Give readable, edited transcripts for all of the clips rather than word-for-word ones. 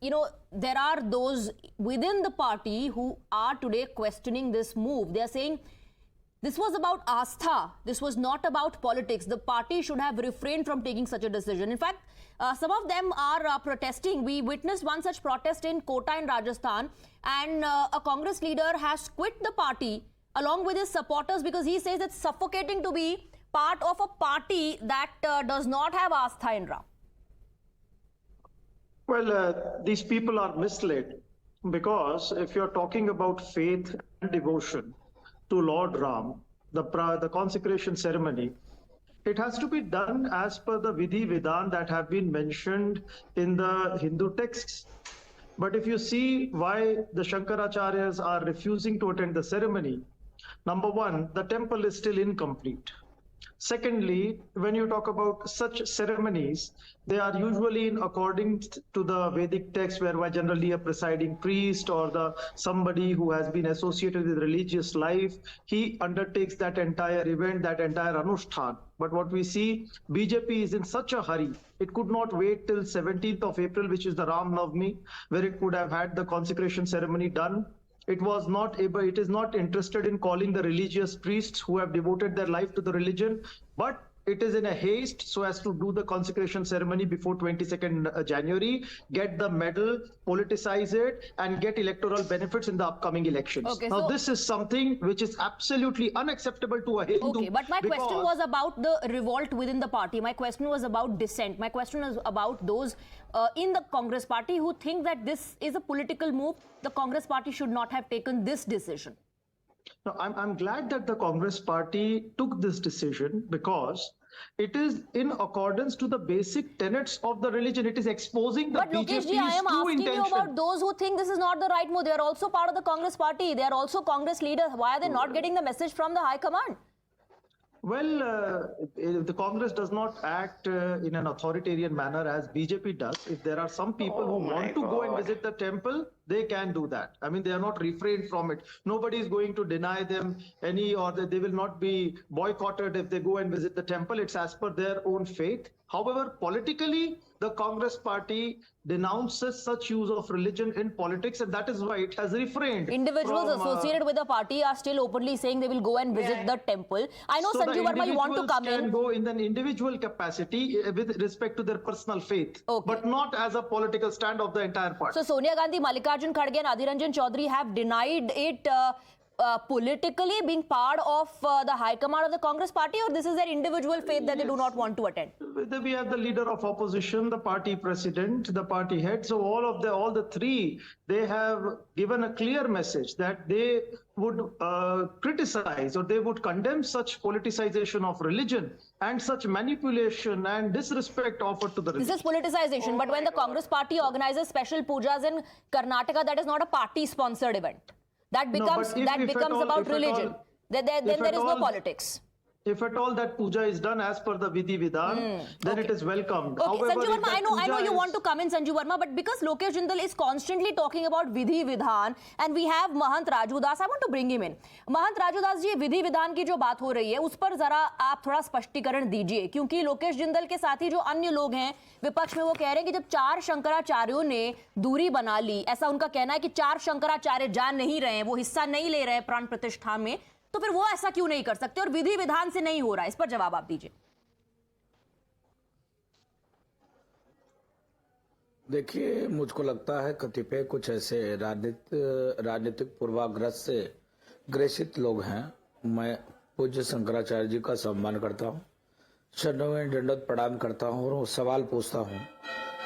there are those within the party who are today questioning this move. They are saying this was about Astha. This was not about politics. The party should have refrained from taking such a decision. In fact, some of them are protesting. We witnessed one such protest in Kota in Rajasthan, and a Congress leader has quit the party along with his supporters because he says it's suffocating to be part of a party that does not have Astha in Ram. Well, these people are misled because if you're talking about faith and devotion to Lord Ram, the consecration ceremony, it has to be done as per the Vidhi Vidhan that have been mentioned in the Hindu texts. But if you see why the Shankaracharyas are refusing to attend the ceremony, number one, the temple is still incomplete. Secondly, when you talk about such ceremonies, they are usually in according to the Vedic text, whereby generally a presiding priest or somebody who has been associated with religious life, he undertakes that entire event, that entire anushthan. But what we see, BJP is in such a hurry. It could not wait till 17th of April, which is the Ram Navami, where it could have had the consecration ceremony done. It is not interested in calling the religious priests who have devoted their life to the religion, but it is in a haste so as to do the consecration ceremony before 22nd January, get the medal, politicize it, and get electoral benefits in the upcoming elections. Okay, now, this is something which is absolutely unacceptable to a Hindu. Okay, but my question was about the revolt within the party. My question was about dissent. My question is about those in the Congress party who think that this is a political move. The Congress party should not have taken this decision. No, I'm glad that the Congress party took this decision because it is in accordance to the basic tenets of the religion. It is exposing the BJP's true intention. But Lokesh ji, I am asking you about those who think this is not the right move. They are also part of the Congress party. They are also Congress leaders. Why are they not getting the message from the High Command? Well, the Congress does not act in an authoritarian manner as BJP does. If there are some people who want to go and visit the temple, they can do that. I mean, they are not refrained from it. Nobody is going to deny them any, or they will not be boycotted if they go and visit the temple. It's as per their own faith. However, politically, the Congress party denounces such use of religion in politics, and that is why it has refrained. Individuals associated with the party are still openly saying they will go and visit the temple. I know, so Sanjeev Verma, you want to come in. Can go in an individual capacity with respect to their personal faith, but not as a political stand of the entire party. So Sonia Gandhi, Mallikarjun Kharge and Adhir Ranjan Chaudhary have denied it politically being part of the High Command of the Congress party, or this is their individual faith that they do not want to attend? We have the leader of opposition, the party president, the party head. So all the three, they have given a clear message that they would criticize or they would condemn such politicization of religion and such manipulation and disrespect offered to the religion. This is politicization, but when the Congress party organizes special pujas in Karnataka, that is not a party-sponsored event. That becomes about religion. Then there is no politics. If at all that puja is done as per the Vidhi Vidhan, then it is welcomed. Okay, however, Sanjeev Verma, I know you want to come in, Sanjeev Verma, but because Lokesh Jindal is constantly talking about Vidhi Vidhan, and we have Mahant Raju Das, I want to bring him in. Mahant Raju Das जी, विधि विधान की जो बात हो रही है, उस पर जरा आप थोड़ा स्पष्टीकरण दीजिए, क्योंकि लोकेश जिंदल के साथ ही जो अन्य लोग हैं विपक्ष में, वो कह रहे हैं कि जब 4 शंकराचार्यों ने दूरी बना ली, ऐसा उनका कहना है कि 4 शंकराचार्य जा नहीं रहे हैं, वो हिस्सा नहीं ले रहे हैं प्राण प्रतिष्ठा में, तो फिर वो ऐसा क्यों नहीं कर सकते और विधि विधान से नहीं हो रहा है? इस पर जवाब आप दीजिए। देखिए, मुझको लगता है कतिपय कुछ ऐसे राजनीतिक पूर्वाग्रह से ग्रसित लोग हैं। मैं पूज्य शंकराचार्य जी का सम्मान करता हूं, शरणों दंडवत प्रणाम करता हूं और सवाल पूछता हूं।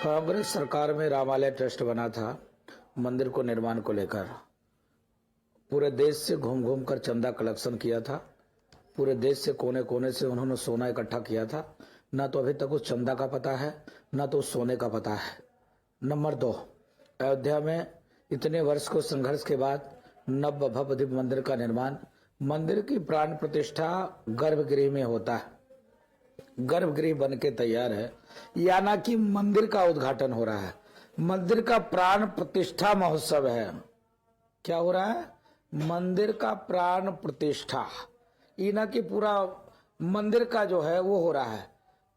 कांग्रेस सरकार में रामालय ट्रस्ट बना था मंदिर को निर्माण को लेकर, पूरे देश से घूम घूम कर चंदा कलेक्शन किया था, पूरे देश से कोने कोने से उन्होंने सोना इकट्ठा किया था। ना तो अभी तक उस चंदा का पता है, ना तो उस सोने का पता है। नंबर 2, अयोध्या में इतने वर्ष को संघर्ष के बाद नव भव्य मंदिर का निर्माण, मंदिर की प्राण प्रतिष्ठा गर्भगृह में होता है, गर्भगृह बन के तैयार है, या ना कि मंदिर का उद्घाटन हो रहा है। मंदिर का प्राण प्रतिष्ठा महोत्सव है। क्या हो रहा है? मंदिर का प्राण प्रतिष्ठा, ये ना कि पूरा मंदिर का जो है वो हो रहा है।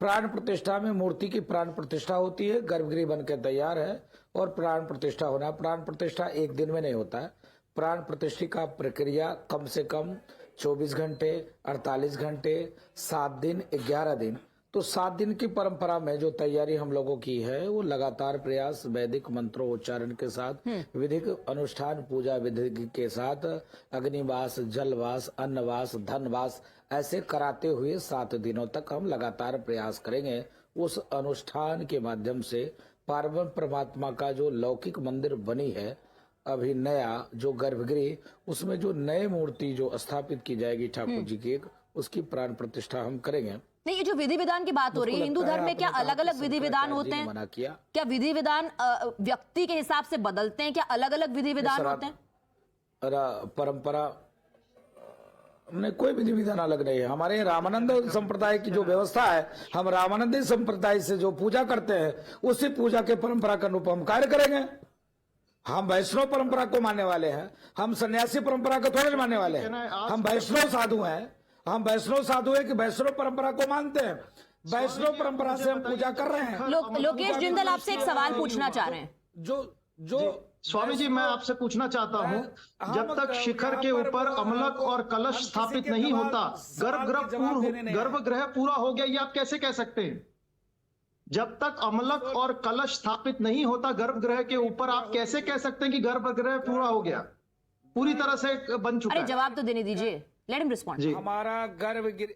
प्राण प्रतिष्ठा में मूर्ति की प्राण प्रतिष्ठा होती है, गर्भगृह बन के तैयार है और प्राण प्रतिष्ठा होना है। प्राण प्रतिष्ठा एक दिन में नहीं होता है। प्राण प्रतिष्ठा का प्रक्रिया कम से कम 24 घंटे, 48 घंटे, 7 दिन, 11 दिन। तो 7 दिन की परंपरा में जो तैयारी हम लोगों की है वो लगातार प्रयास, वैदिक मंत्रोच्चारण के साथ, विधिक अनुष्ठान, पूजा विधि के साथ, अग्निवास, जलवास, अन्नवास, धनवास ऐसे कराते हुए 7 दिनों तक हम लगातार प्रयास करेंगे। उस अनुष्ठान के माध्यम से पार्वण परमात्मा का जो लौकिक मंदिर बनी है अभी नया जो गर्भगृह, उसमें जो नई मूर्ति जो स्थापित की जाएगी ठाकुर जी की, उसकी प्राण प्रतिष्ठा हम करेंगे। नहीं, ये जो विधि विधान की बात हो रही है, हिंदू धर्म में क्या अलग अलग विधि विधान होते हैं? मना किया। क्या विधि विधान व्यक्ति के हिसाब से बदलते हैं? क्या अलग अलग विधि विधान होते हैं? परंपरा में कोई विधि विधान अलग नहीं है। हमारे रामानंद संप्रदाय की जो व्यवस्था है, हम रामानंदी संप्रदाय से जो पूजा करते हैं उसी पूजा के परंपरा के अनुरूप हम कार्य करेंगे। हम वैष्णव परंपरा को मानने वाले हैं, हम सन्यासी परंपरा को थोड़े मानने वाले हैं। हम वैष्णव साधु हैं, हम वैष्णव साधु है कि वैष्णव परंपरा को मानते हैं। वैष्णव परंपरा से हम पूजा कर रहे हैं। लोकेश जिंदल आपसे एक सवाल पूछना चाह रहे हैं। जो स्वामी जी, मैं आपसे पूछना चाहता हूँ, जब तक शिखर के ऊपर अमलक और कलश स्थापित नहीं होता, गर्भगृह पूरा हो गया, ये आप कैसे कह सकते हैं? जब तक अमलक और कलश स्थापित नहीं होता गर्भगृह के ऊपर, आप कैसे कह सकते हैं कि गर्भगृह पूरा हो गया, पूरी तरह से बन चुका अरे है? जवाब तो देने दीजिए, लेट हिम रिस्पॉन्ड। हमारा गर्भगृह,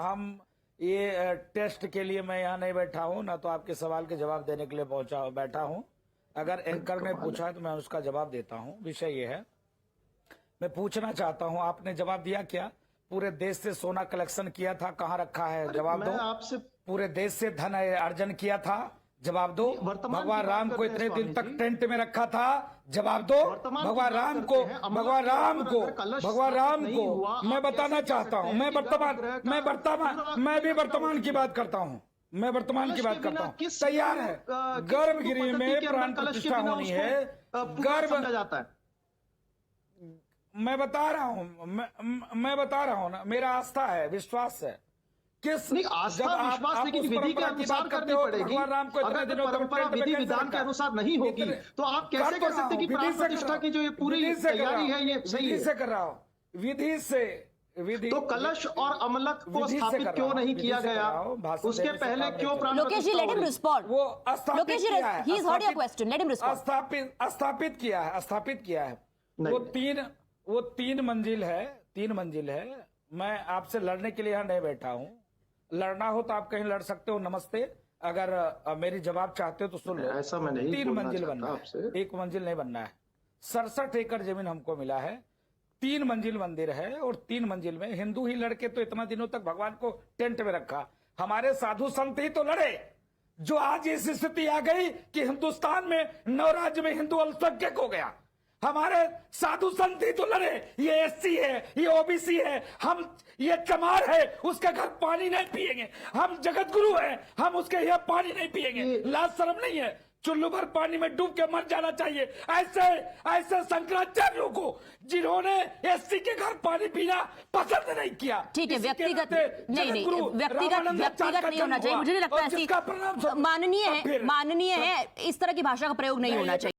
हम ये टेस्ट के लिए मैं यहाँ नहीं बैठा हूँ, ना तो आपके सवाल के जवाब देने के लिए बैठा हूँ। अगर एंकर ने पूछा तो मैं उसका जवाब देता हूँ। विषय ये है, मैं पूछना चाहता हूँ, आपने जवाब दिया क्या? पूरे देश से सोना कलेक्शन किया था, कहाँ रखा है? जवाब दो। आपसे पूरे देश से धन अर्जन किया था, जवाब दो। भगवान राम को इतने दिन तक टेंट में रखा था, जवाब दो। भगवान राम को मैं बताना चाहता हूँ, मैं भी वर्तमान की बात करता हूँ, तैयार है। गर्भगृह में प्राण प्रतिष्ठा होनी है। समझा जाता है। मैं बता रहा हूँ ना, मेरा आस्था है, विश्वास है। नहीं, आस्था विश्वास, लेकिन विधि के अनुसार करनी पड़ेगी। अगर परंपरा विधि विधान के अनुसार नहीं होगी तो आप कैसे कर सकते हैं कि प्राण प्रतिष्ठा की जो ये पूरी तैयारी है ये सही है? से कर रहा हूँ, विधि। तो कलश और अमलक को स्थापित क्यों नहीं किया गया? उसके पहले क्यों प्राण Lokesh ji, let him respond. वो Lokesh ji, he is heard your question, let him respond. स्थापित किया है। वो तीन मंजिल है। मैं आपसे लड़ने के लिए यहाँ नहीं बैठा हूँ। लड़ना हो तो आप कहीं लड़ सकते हो, नमस्ते। अगर मेरी जवाब चाहते हो तो सुन लो। ऐसा मैं नहीं 3 मंजिल बनना आपसे। है, 1 मंजिल नहीं बनना है। 67 एकड़ जमीन हमको मिला है, 3 मंजिल मंदिर है, और 3 मंजिल में हिंदू ही लड़के तो इतना दिनों तक भगवान को टेंट में रखा। हमारे साधु संत ही तो लड़े, जो आज इस स्थिति आ गई कि हिंदुस्तान में 9 राज्य में हिंदू अल्पसंख्यक हो गया। हमारे साधु संत ही तो लड़े। ये एससी है, ये ओबीसी है, हम ये चमार है, उसके घर पानी नहीं पिएंगे। हम जगत गुरु है, हम उसके यहाँ पानी नहीं पिएंगे। लाज शर्म नहीं है? चुल्लू भर पानी में डूब के मर जाना चाहिए। ऐसे शंकराचार्यों को, जिन्होंने एससी के घर पानी पीना पसंद नहीं किया। ठीक है, व्यक्तिगत नहीं, व्यक्तिगत नहीं होना चाहिए। मुझे नहीं लगता ऐसी माननीय है, इस तरह की भाषा का प्रयोग नहीं होना चाहिए।